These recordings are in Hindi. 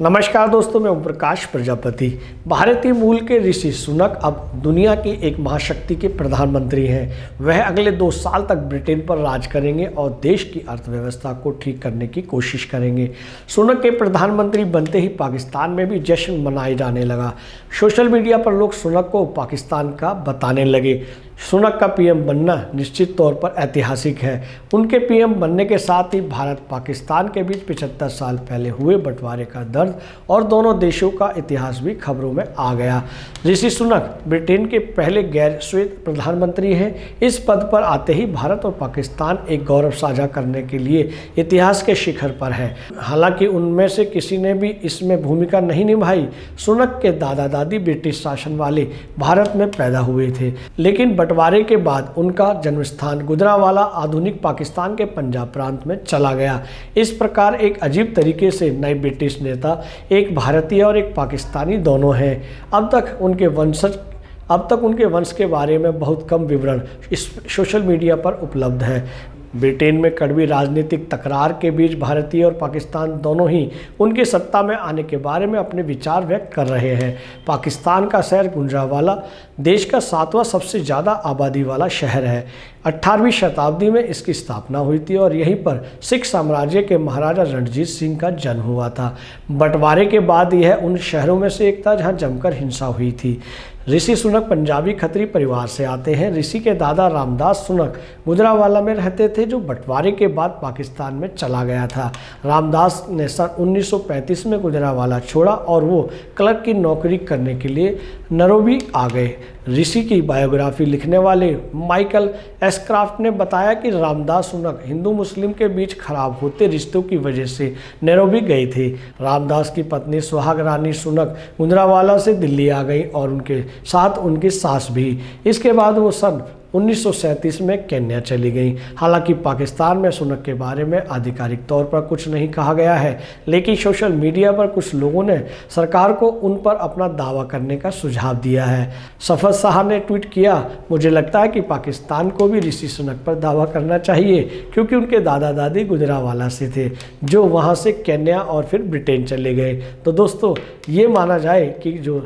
नमस्कार दोस्तों, मैं ओम प्रकाश प्रजापति। भारतीय मूल के ऋषि सुनक अब दुनिया की एक महाशक्ति के प्रधानमंत्री हैं। वह अगले 2 साल तक ब्रिटेन पर राज करेंगे और देश की अर्थव्यवस्था को ठीक करने की कोशिश करेंगे। सुनक के प्रधानमंत्री बनते ही पाकिस्तान में भी जश्न मनाया जाने लगा। सोशल मीडिया पर लोग सुनक को पाकिस्तान का बताने लगे। सुनक का पीएम बनना निश्चित तौर पर ऐतिहासिक है। उनके पीएम बनने के साथ ही भारत पाकिस्तान के बीच 75 साल पहले हुए बंटवारे का दर्द और दोनों देशों का इतिहास भी खबरों में आ गया। ऋषि सुनक ब्रिटेन के पहले गैर श्वेत प्रधानमंत्री हैं। इस पद पर आते ही भारत और पाकिस्तान एक गौरव साझा करने के लिए इतिहास के शिखर पर है। हालांकि उनमें से किसी ने भी इसमें भूमिका नहीं निभाई। सुनक के दादा दादी ब्रिटिश शासन वाले भारत में पैदा हुए थे, लेकिन बंटवारे के बाद उनका जन्मस्थान गुजरांवाला आधुनिक पाकिस्तान के पंजाब प्रांत में चला गया। इस प्रकार एक अजीब तरीके से नए ब्रिटिश नेता एक भारतीय और एक पाकिस्तानी दोनों हैं। अब तक उनके वंश के बारे में बहुत कम विवरण इस सोशल मीडिया पर उपलब्ध है। ब्रिटेन में कड़वी राजनीतिक तकरार के बीच भारतीय और पाकिस्तान दोनों ही उनकी सत्ता में आने के बारे में अपने विचार व्यक्त कर रहे हैं। पाकिस्तान का शहर गुजरांवाला देश का 7वां सबसे ज़्यादा आबादी वाला शहर है। 18वीं शताब्दी में इसकी स्थापना हुई थी और यहीं पर सिख साम्राज्य के महाराजा रणजीत सिंह का जन्म हुआ था। बंटवारे के बाद यह उन शहरों में से एक था जहाँ जमकर हिंसा हुई थी। ऋषि सुनक पंजाबी खत्री परिवार से आते हैं। ऋषि के दादा रामदास सुनक गुजरांवाला में रहते थे, जो बंटवारे के बाद पाकिस्तान में चला गया था। रामदास ने सन 1935 में गुजरांवाला छोड़ा और वो क्लर्क की नौकरी करने के लिए नैरोबी आ गए। ऋषि की बायोग्राफी लिखने वाले माइकल एस्क्राफ्ट ने बताया कि रामदास सुनक हिंदू मुस्लिम के बीच खराब होते रिश्तों की वजह से नैरोबी गए थे। रामदास की पत्नी सुहाग रानी सुनक गुजरांवाला से दिल्ली आ गई और उनके साथ उनकी सास भी। इसके बाद वो सन 1937 में केन्या चली गई। हालांकि पाकिस्तान में सुनक के बारे में आधिकारिक तौर पर कुछ नहीं कहा गया है, लेकिन सोशल मीडिया पर कुछ लोगों ने सरकार को उन पर अपना दावा करने का सुझाव दिया है। सफद शाह ने ट्वीट किया, मुझे लगता है कि पाकिस्तान को भी ऋषि सुनक पर दावा करना चाहिए, क्योंकि उनके दादा दादी गुजरांवाला से थे, जो वहाँ से केन्या और फिर ब्रिटेन चले गए। तो दोस्तों, ये माना जाए कि जो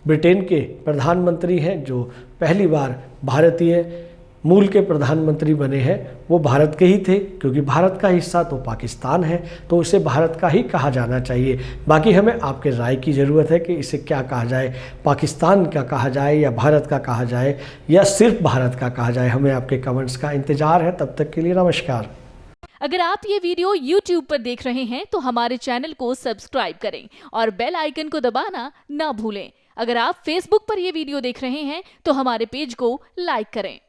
ब्रिटेन के प्रधानमंत्री हैं, जो पहली बार भारतीय मूल के प्रधानमंत्री बने हैं, वो भारत के ही थे, क्योंकि भारत का हिस्सा तो पाकिस्तान है, तो उसे भारत का ही कहा जाना चाहिए। बाकी हमें आपके राय की ज़रूरत है कि इसे क्या कहा जाए, पाकिस्तान का कहा जाए या भारत का कहा जाए या सिर्फ भारत का कहा जाए। हमें आपके कमेंट्स का इंतज़ार है। तब तक के लिए नमस्कार। अगर आप ये वीडियो YouTube पर देख रहे हैं तो हमारे चैनल को सब्सक्राइब करें और बेल आइकन को दबाना ना भूलें। अगर आप Facebook पर ये वीडियो देख रहे हैं तो हमारे पेज को लाइक करें।